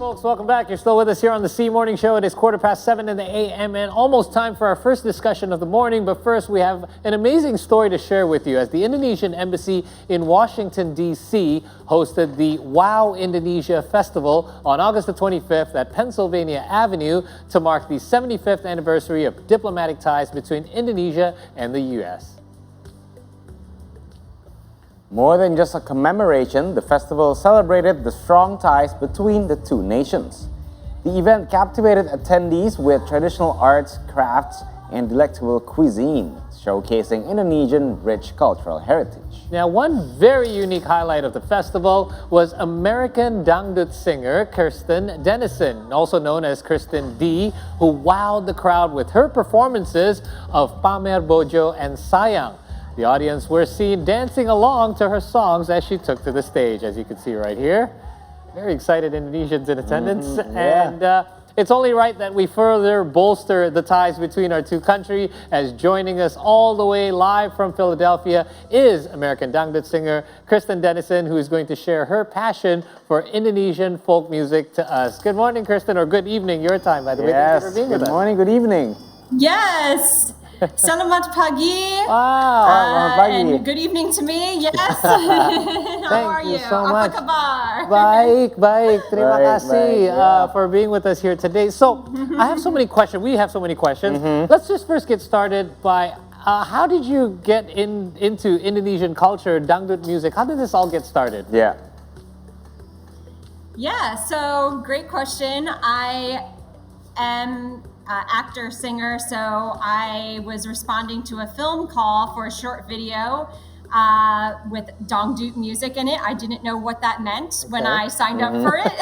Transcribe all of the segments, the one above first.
folks, welcome back. You're still with us here on the C Morning Show. It is 7:15 in the a.m. and almost time for our first discussion of the morning. But first, we have an amazing story to share with you as the Indonesian Embassy in Washington, D.C. hosted the WOW Indonesia Festival on August the 25th at Pennsylvania Avenue to mark the 75th anniversary of diplomatic ties between Indonesia and the U.S. More than just a commemoration, the festival celebrated the strong ties between the two nations. The event captivated attendees with traditional arts, crafts, and delectable cuisine, showcasing Indonesian rich cultural heritage. Now, one very unique highlight of the festival was American Dangdut singer Kristen Dennison, also known as Kristen D, who wowed the crowd with her performances of Pamer Bojo and Sayang. The audience were seen dancing along to her songs as she took to the stage, as you can see right here. Very excited Indonesians in attendance. And it's only right that we further bolster the ties between our two countries, as joining us all the way live from Philadelphia is American Dangdut singer Kristen Dennison, who is going to share her passion for Indonesian folk music to us. Good morning, Kristen, or good evening, your time, by the way. Thank you for being with us. Good morning, good evening. Yes! Selamat pagi. Selamat pagi. And good evening to me. Yes. How are you? So much. Apa kabar? Baik. Terima kasih yeah. for being with us here today. So, I have so many questions. We have so many questions. Let's just first get started by how did you get into Indonesian culture, Dangdut music? How did this all get started? Yeah, so great question. I am actor, singer, so I was responding to a film call for a short video with Dangdut music in it. I didn't know what that meant when I signed up for it,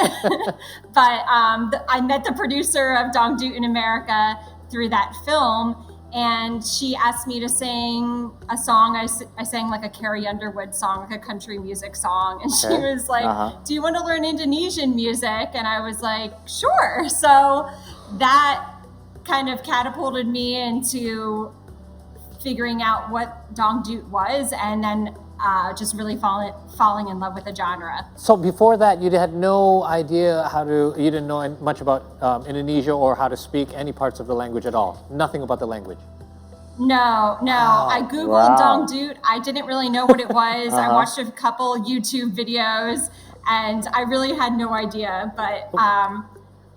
but I met the producer of Dangdut in America through that film, and she asked me to sing a song. I sang like a Carrie Underwood song, like a country music song, and she was like, do you want to learn Indonesian music? And I was like, sure. So that kind of catapulted me into figuring out what Dangdut was, and then just really falling in love with the genre. So before that, you had no idea you didn't know much about Indonesia or how to speak any parts of the language at all? Nothing about the language? No. Wow. I Googled Dangdut. I didn't really know what it was. I watched a couple YouTube videos, and I really had no idea, but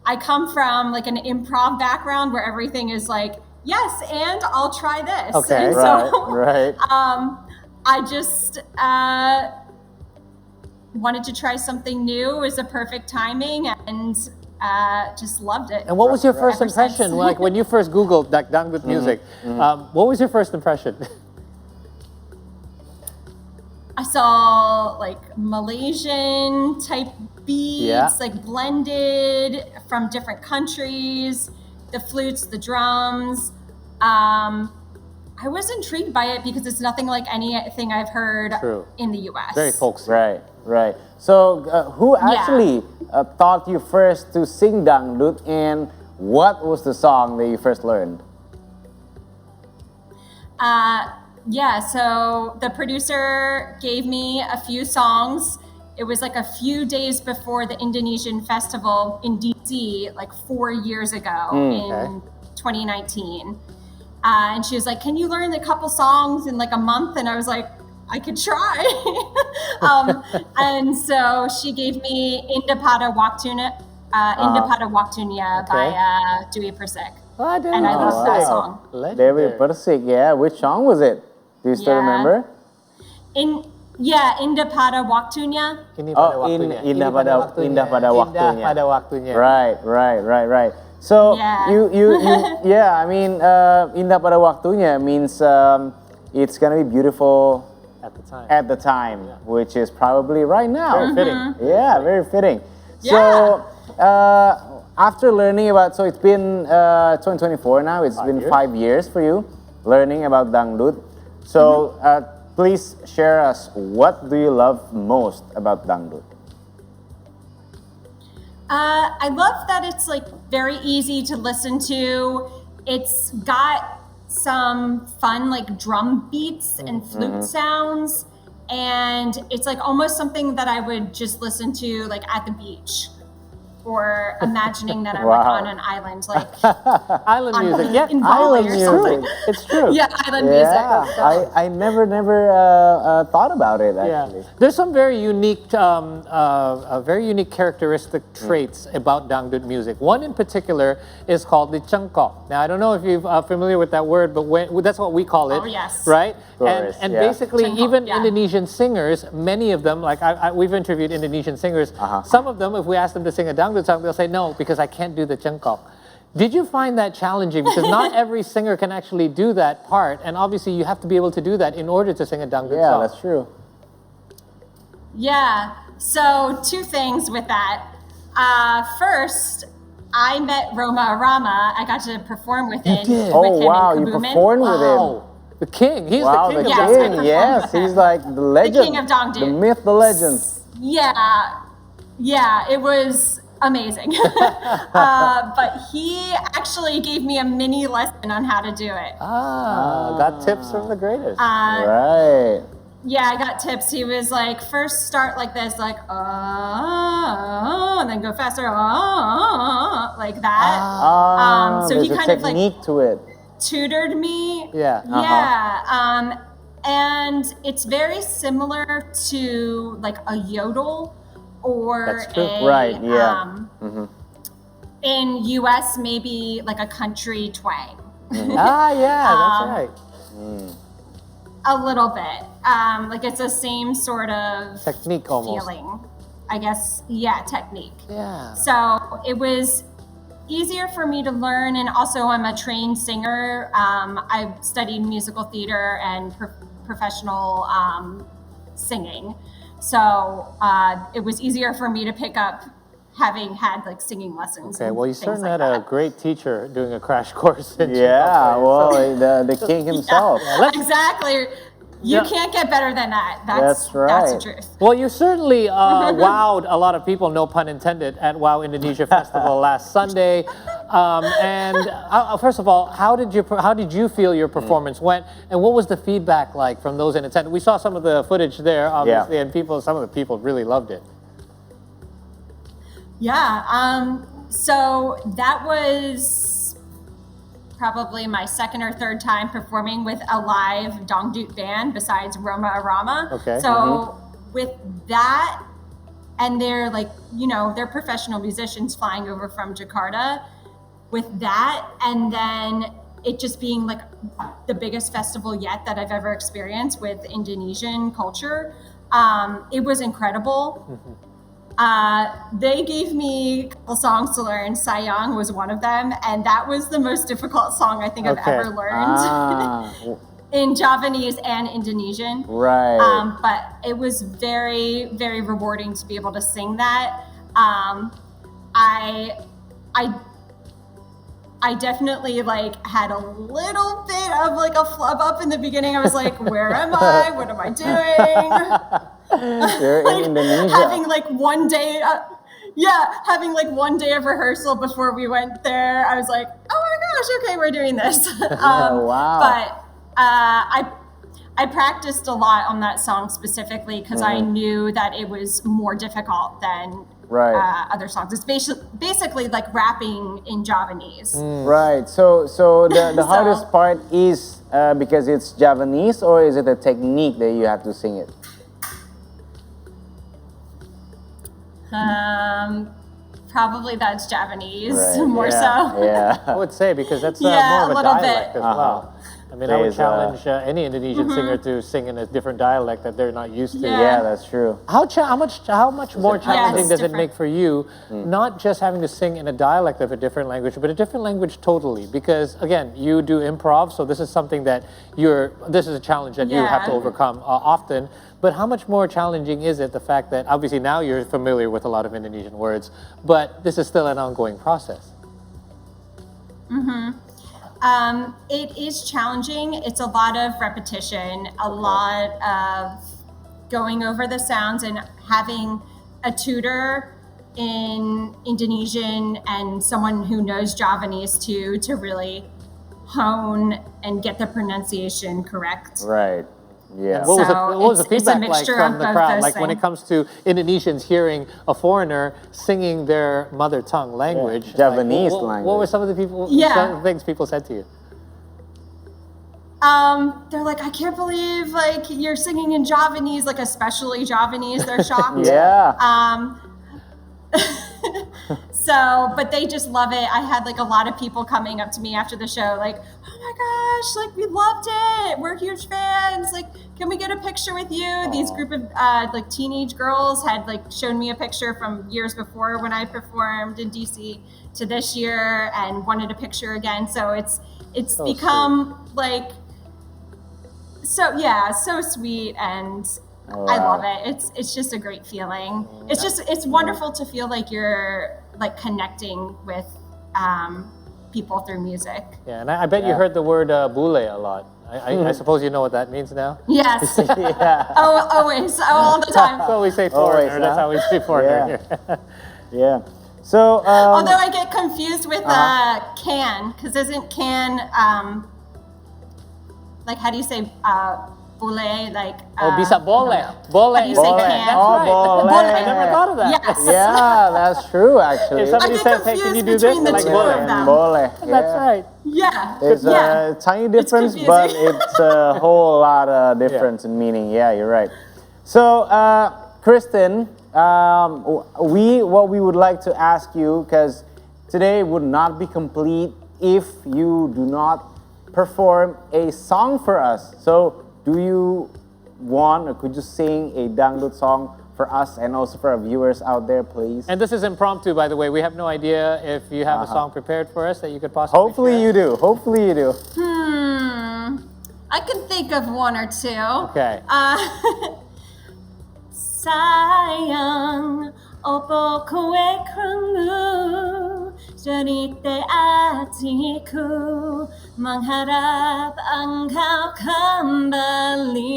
I come from like an improv background where everything is like, yes, and I'll try this. Okay, and right. I just wanted to try something new. It was the perfect timing, and just loved it. And what was your first impression? Like when you first Googled Dangdut music, what was your first impression? I saw like Malaysian type beats, like blended from different countries, the flutes, the drums. I was intrigued by it because it's nothing like anything I've heard in the U.S. Very folksy. Right. So who actually taught you first to sing Dangdut, and what was the song that you first learned? So the producer gave me a few songs. It was like a few days before the Indonesian Festival in DC, like 4 years ago in 2019. And she was like, can you learn a couple songs in like a month? And I was like, I could try. And so she gave me Indah Pada Waktunya by Dewi Persik. And I love that song. Dewi Persik, yeah. Which song was it? Do you still remember? Indah Pada Waktunya. Indah pada waktunya. Right. So Indah pada waktunya means it's gonna be beautiful at the time, which is probably right now. Very fitting. Yeah, very fitting. So after learning about, so it's been 2024 now. It's been 5 years for you learning about Dangdut. So please share us, what do you love most about Dangdut? I love that it's like very easy to listen to. It's got some fun like drum beats and flute sounds, and it's like almost something that I would just listen to like at the beach or imagining that I'm Wow. like on an island, like Island on, music, yeah. in Bali Island or music. something. It's true. Yeah, island Yeah, music. I never thought about it actually. There's some very unique characteristic traits about Dangdut music. One in particular is called the changkok. Now, I don't know if you're familiar with that word, but that's what we call it. Oh, yes. Right? course, And yeah. basically, Changkok, even yeah. Indonesian singers, many of them, like we've interviewed Indonesian singers, some of them, if we ask them to sing a Dangdut song, they'll say, no, because I can't do the changkok. Did you find that challenging? Because not every singer can actually do that part, and obviously you have to be able to do that in order to sing a Dangdut Yeah, song. that's true. Yeah, so two things with that. First, I met Roma Arama. I got to perform with him. did? Oh with him wow, in you Kebumen. performed with him. Wow. The king. He's Wow, the king the of Yes, I Dangdut. king. performed Yes, with him. he's like the legend. king of Dangdut. The myth, the legend. Yeah, it was amazing. But he actually gave me a mini lesson on how to do it. Got tips from the greatest. Right. Yeah, I got tips. He was like, first start like this, like, and then go faster, like that. So he there's kind a of like technique to it. tutored me. Yeah. Yeah. And it's very similar to like a yodel or That's true. a, Right, yeah. in US, maybe like a country twang. That's right. A little bit. Like it's the same sort of Technique almost. feeling, I guess. Yeah, technique. Yeah. So it was easier for me to learn, and also I'm a trained singer. I studied musical theater and professional singing, so it was easier for me to pick up having had like singing lessons. Okay, and well, you things certainly like had a that. great teacher doing a crash course. In Yeah, Changkok. well, the king himself. Exactly. You can't get better than that. That's That's right. the truth. Well, you certainly wowed a lot of people, no pun intended, at Wow Indonesia Festival last Sunday. First of all, how did you feel your performance went, and what was the feedback like from those in attendance? We saw some of the footage there, obviously, and some of the people really loved it. Yeah. So that was probably my second or third time performing with a live Dangdut band besides Roma Arama. Okay. So with that, and they're like, they're professional musicians flying over from Jakarta. With that, and then it just being like the biggest festival yet that I've ever experienced with Indonesian culture, it was incredible. They gave me a couple songs to learn. Sayang was one of them, and that was the most difficult song I think I've ever learned in Javanese and Indonesian. Right. But it was very, very rewarding to be able to sing that. I definitely like had a little bit of like a flub up in the beginning. I was like, where am I? What am I doing? You're in Indonesia. Having like one day, having like one day of rehearsal before we went there, I was like, oh my gosh, okay, we're doing this. Wow. But I practiced a lot on that song specifically because I knew that it was more difficult than other songs. It's basically like rapping in Javanese. Right. So the hardest part is because it's Javanese, or is it a technique that you have to sing it? Probably that's Javanese Right, more yeah, so. Yeah. I would say, because that's Yeah, more of a a little dialect bit. as well. I mean, I would There's, challenge any Indonesian singer to sing in a different dialect that they're not used to. Yeah. Yeah, that's true. How much more challenging it's does it different. make for you, not just having to sing in a dialect of a different language, but a different language totally? Because again, you do improv, so this is something that this is a challenge that you have to Yeah. overcome often. But how much more challenging is it, the fact that obviously now you're familiar with a lot of Indonesian words, but this is still an ongoing process? It is challenging. It's a lot of repetition, a lot of going over the sounds, and having a tutor in Indonesian and someone who knows Javanese too, to really hone and get the pronunciation correct. Right. Yeah. What was, So what was the it's a feedback like mixture from of the both crowd? those Like when it things. comes to Indonesians hearing a foreigner singing their mother tongue language, Javanese what language. were some of the people? Yeah. Some of the things people said to you? They're like, I can't believe like you're singing in Javanese, like especially Javanese. They're shocked. Yeah. So, but they just love it. I had like a lot of people coming up to me after the show, like, oh my gosh, like we loved it. We're huge fans. Like, can we get a picture with you? These group of like teenage girls had like shown me a picture from years before when I performed in DC to this year and wanted a picture again. So it's So become like so sweet, and I love it. It's just a great feeling. It's wonderful to feel like you're like connecting with people through music. Yeah, and I bet you heard the word bule a lot. I suppose you know what that means now? Yes. Yeah. Oh, always, all the time. So we say Always, foreigner. That's how we say foreigner Yeah. here. Yeah. So, Although I get confused with can, because isn't can like how do you say bule like? Oh, bisa bole. Bole. How do you say Bole. can? That's Oh, right. bole. I never thought of that. Yes. yeah, that's true actually. If somebody I get says, hey, can confused you do this? between the Like two bole. of them. Bole. That's yeah. right. Yeah. There's yeah. a tiny difference, but confusing. it's a whole lot of difference in meaning. Yeah, you're right. So, Kristen, what we would like to ask you, because today would not be complete if you do not perform a song for us. So, do you want, or could you sing a Dangdut song for us and also for our viewers out there, please? And this is impromptu, by the way. We have no idea if you have a song prepared for us that you could possibly Hopefully share. you do. Hopefully you do. I can think of one or two. Okay. Sayang, opo kowe krungu cerita hatiku mengharap engkau kembali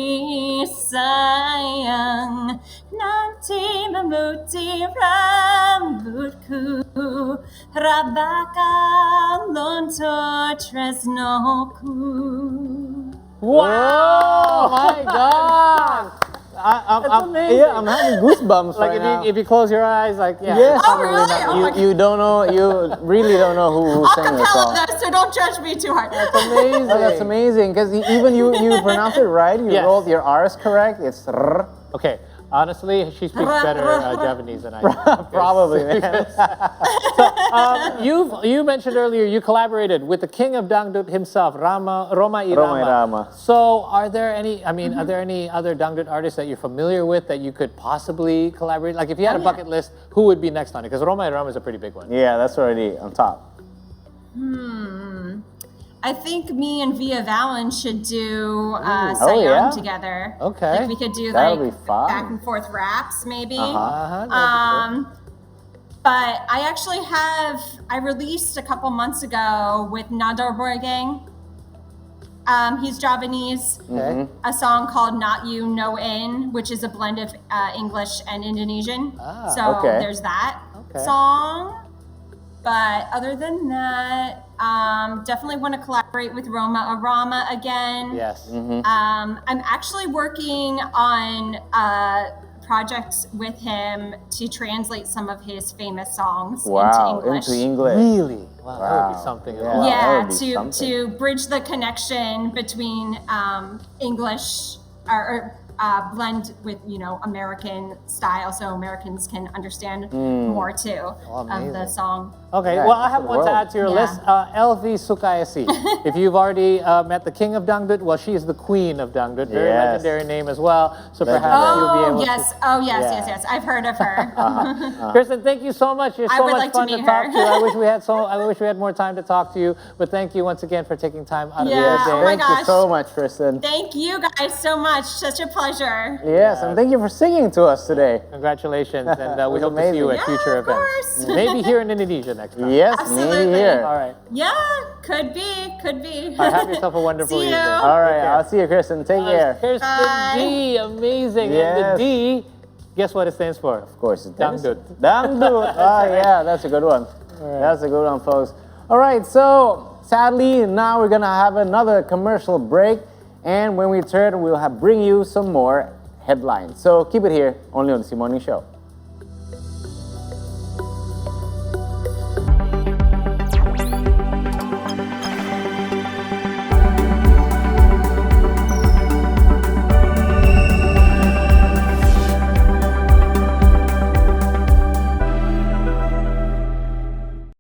sayang nanti memutih rambutku rabakal luntur tresnoku. Wow! My God! That's amazing. Yeah, I'm having goosebumps Like right now. if you close your eyes, like yeah. Yes. Oh, really? Oh, my You don't know, you really don't know who sang the Acapella song. though, so don't judge me too hard. Amazing. Oh, that's amazing, because even you pronounce it right, you Yes. rolled your R's correct, it's r. Okay. Honestly, she speaks better Japanese than I do. Probably, man. You mentioned earlier you collaborated with the king of Dangdut himself, Roma Irama. Irama. So, are there any? I mean, are there any other Dangdut artists that you're familiar with that you could possibly collaborate? Like, if you had a bucket list, who would be next on it? Because Roma Irama is a pretty big one. Yeah, that's already on top. I think me and Via Valen should do oh, Sayang yeah? together. Okay. Like we could do That'll like be fun. back and forth raps maybe. Uh-huh. But I actually I released a couple months ago with Nador Borgang. He's Javanese. Okay. A song called Not You, No In, which is a blend of English and Indonesian. So okay. there's that Okay. song. But other than that, definitely want to collaborate with Roma Irama again. Yes. I'm actually working on projects with him to translate some of his famous songs Wow, into English. into English. Really? Wow, that would be Wow. something. as Yeah. well. that Yeah, would be something. to bridge the connection between English or blend with American style, so Americans can understand more too of amazing. the song. Okay, Yeah, well, I it's have the one to world. add to your Yeah. list. Elvi Sukayasi. If you've already met the king of Dangdut, well, she is the queen of Dangdut. Very Yes. legendary name as well. So Legendary. perhaps you'll be Oh able yes, to. oh yes, Yeah. yes, yes. I've heard of her. Kristen, thank you so much. You're I so would much like to fun to meet talk her. to. I wish we had more time to talk to you. But thank you once again for taking time out of Yeah. your Yes, day. Oh my thank you gosh. so much, Kristen. Thank you guys so much. Such a pleasure. Yes, and thank you for singing to us today. Congratulations, and we was hope to see you at amazing. future Yeah, of events. course. Maybe here in Indonesia next time. Yes, Absolutely. maybe here. All right. Yeah, could be, could be. All right. Have yourself a wonderful See you. evening. All right, Take care. I'll see you, Kristen. Take care. Kirsten Bye. D, amazing. And Yes. the D, guess what it stands for? Of course, it's Dangdut. Dangdut. Yeah, that's a good one. That's a good one, folks. All right, so sadly, now we're gonna have another commercial break. And when we return, we'll bring you some more headlines. So keep it here, only on the C Morning Show.